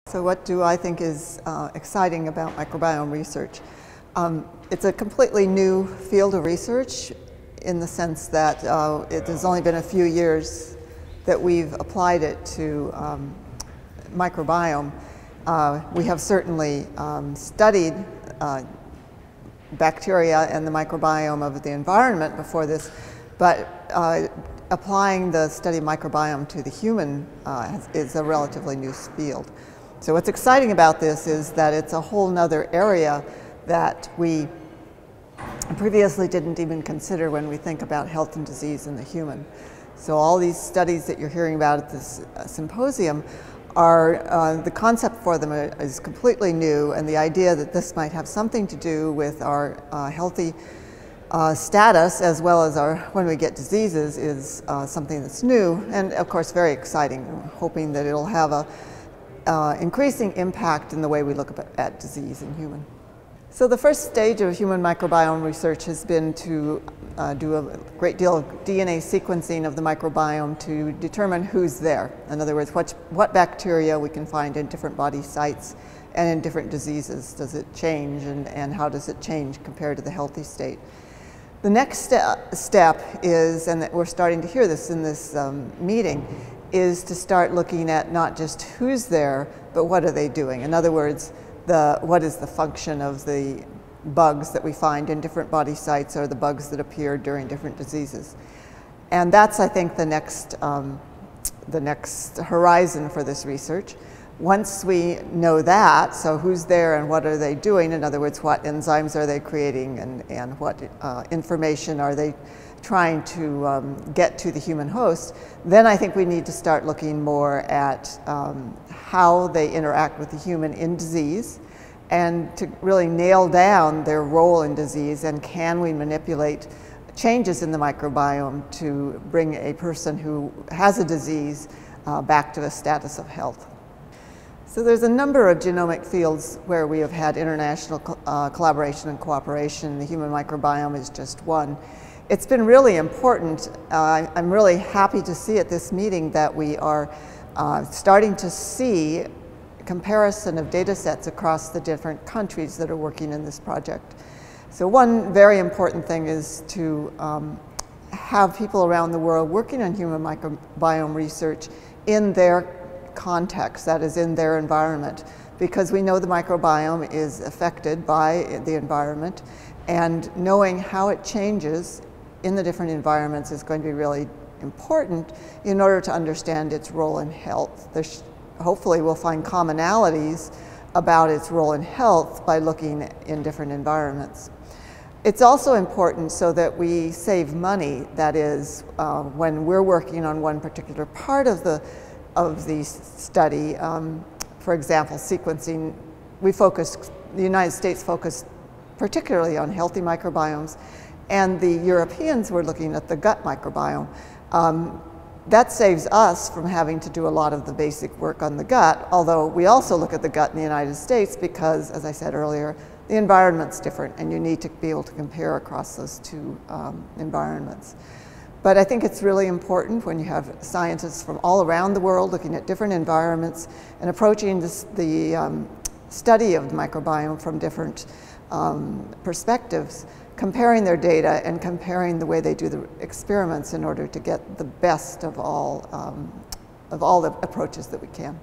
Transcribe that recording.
So what do I think is exciting about microbiome research? It's a completely new field of research in the sense that it has only been a few years that we've applied it to microbiome. We have certainly studied bacteria and the microbiome of the environment before this, but applying the study of microbiome to the human is a relatively new field. So what's exciting about this is that it's a whole nother area that we previously didn't even consider when we think about health and disease in the human. So all these studies that you're hearing about at this symposium are, the concept for them is completely new, and the idea that this might have something to do with our healthy status as well as our when we get diseases is something that's new and of course very exciting. I'm hoping that it'll have a increasing impact in the way we look at disease in human. So the first stage of human microbiome research has been to do a great deal of DNA sequencing of the microbiome to determine who's there. In other words, what bacteria we can find in different body sites and in different diseases. Does it change, and how does it change compared to the healthy state? The next step is, and that we're starting to hear this in this meeting, is to start looking at not just who's there, but what are they doing. In other words, what is the function of the bugs that we find in different body sites or the bugs that appear during different diseases. And that's, I think, the next horizon for this research. Once we know that, so who's there and what are they doing, in other words, what enzymes are they creating and what information are they trying to get to the human host, then I think we need to start looking more at how they interact with the human in disease and to really nail down their role in disease, and can we manipulate changes in the microbiome to bring a person who has a disease back to a status of health. So there's a number of genomic fields where we have had international collaboration and cooperation. The human microbiome is just one. It's been really important. I'm really happy to see at this meeting that we are starting to see comparison of data sets across the different countries that are working in this project. So one very important thing is to have people around the world working on human microbiome research in their context, that is in their environment, because we know the microbiome is affected by the environment, and knowing how it changes in the different environments is going to be really important in order to understand its role in health. Hopefully we'll find commonalities about its role in health by looking in different environments. It's also important so that we save money, that is, when we're working on one particular part of the study, for example, sequencing, the United States focused particularly on healthy microbiomes, and the Europeans were looking at the gut microbiome. That saves us from having to do a lot of the basic work on the gut, although we also look at the gut in the United States because, as I said earlier, the environment's different and you need to be able to compare across those two environments. But I think it's really important when you have scientists from all around the world looking at different environments and approaching the study of the microbiome from different perspectives, comparing their data and comparing the way they do the experiments in order to get the best of all the approaches that we can.